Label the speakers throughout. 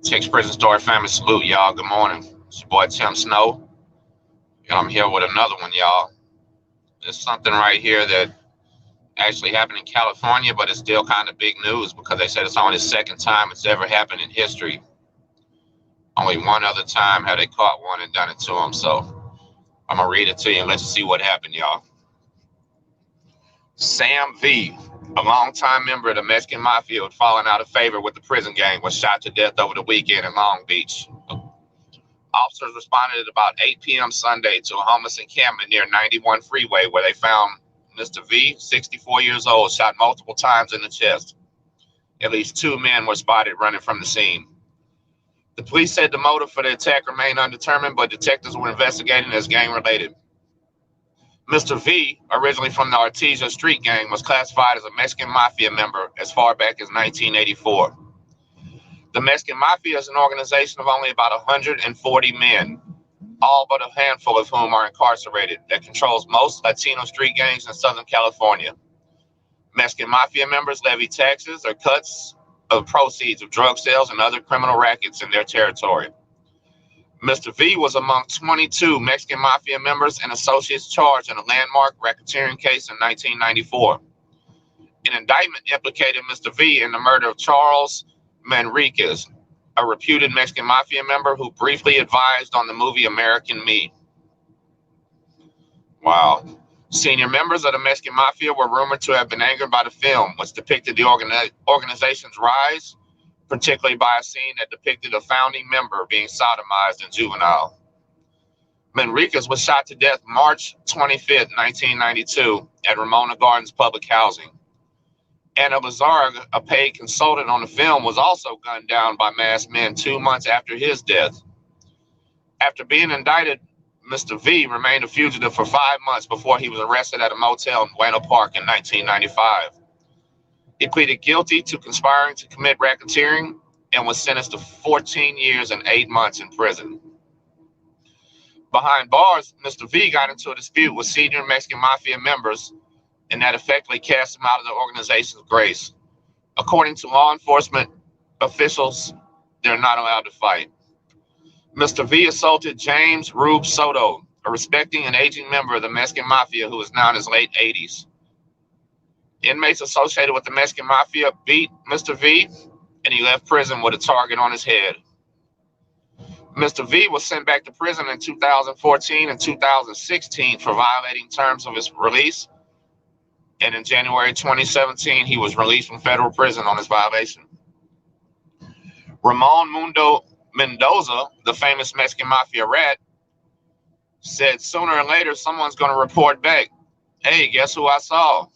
Speaker 1: Texas Prison Story family, salute y'all. Good morning. It's your boy Tim Snow. And I'm here with another one, y'all. There's something right here that actually happened in California, but it's still kind of big news because they said it's only the second time it's ever happened in history. Only one other time have they caught one and done it to them. So I'm going to read it to you and let you see what happened, y'all. Sam V., a longtime member of the Mexican Mafia who had fallen out of favor with the prison gang, was shot to death over the weekend in Long Beach. Officers responded at about 8 p.m. Sunday to a homeless encampment near 91 Freeway where they found Mr. V., 64 years old, shot multiple times in the chest. At least two men were spotted running from the scene. The police said the motive for the attack remained undetermined, but detectives were investigating as gang-related. Mr. V., originally from the Artesia Street Gang, was classified as a Mexican Mafia member as far back as 1984. The Mexican Mafia is an organization of only about 140 men, all but a handful of whom are incarcerated, that controls most Latino street gangs in Southern California. Mexican Mafia members levy taxes or cuts of proceeds of drug sales and other criminal rackets in their territory. Mr. V was among 22 Mexican Mafia members and associates charged in a landmark racketeering case in 1994. An indictment implicated Mr. V in the murder of Charles Manriquez, a reputed Mexican Mafia member who briefly advised on the movie American Me. Wow. Senior members of the Mexican Mafia were rumored to have been angered by the film, which depicted the organization's rise, particularly by a scene that depicted a founding member being sodomized in juvenile. Manriquez was shot to death March 25, 1992, at Ramona Gardens Public Housing. Ana Bazarga, a paid consultant on the film, was also gunned down by masked men 2 months after his death. After being indicted, Mr. V remained a fugitive for 5 months before he was arrested at a motel in Bueno Park in 1995. He pleaded guilty to conspiring to commit racketeering and was sentenced to 14 years and 8 months in prison. Behind bars, Mr. V got into a dispute with senior Mexican Mafia members, and that effectively cast him out of the organization's grace. According to law enforcement officials, they're not allowed to fight. Mr. V assaulted James Rube Soto, a respected and aging member of the Mexican Mafia who is now in his late 80s. Inmates associated with the Mexican Mafia beat Mr. V, and he left prison with a target on his head. Mr. V was sent back to prison in 2014 and 2016 for violating terms of his release, and in January 2017, he was released from federal prison on this violation. Ramon Mendoza, the famous Mexican Mafia rat, said sooner or later someone's going to report back. Hey, guess who I saw?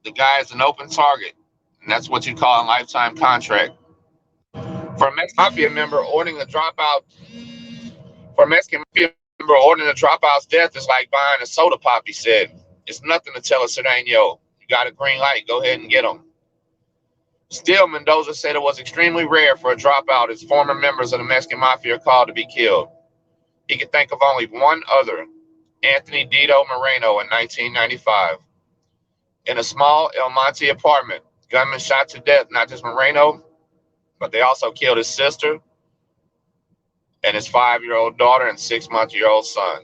Speaker 1: The guy is an open target, and that's what you call a lifetime contract. For a Mexican Mafia member ordering a dropout's death is like buying a soda pop, he said. It's nothing to tell a Sereno. You got a green light, go ahead and get them. Still, Mendoza said it was extremely rare for a dropout as former members of the Mexican Mafia are called to be killed. He could think of only one other, Anthony Dito Moreno, in 1995. In a small El Monte apartment, gunmen shot to death not just Moreno, but they also killed his sister and his 5-year-old daughter and 6-month-old son.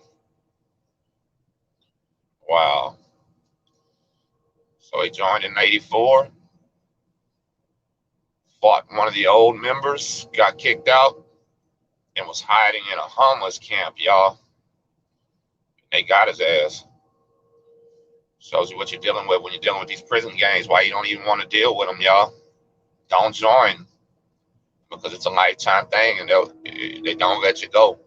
Speaker 1: Wow. So he joined in 84, fought one of the old members, got kicked out, and was hiding in a homeless camp, y'all. They got his ass. Shows you what you're dealing with when you're dealing with these prison gangs, why you don't even want to deal with them, y'all. Don't join, because it's a lifetime thing, and they don't let you go.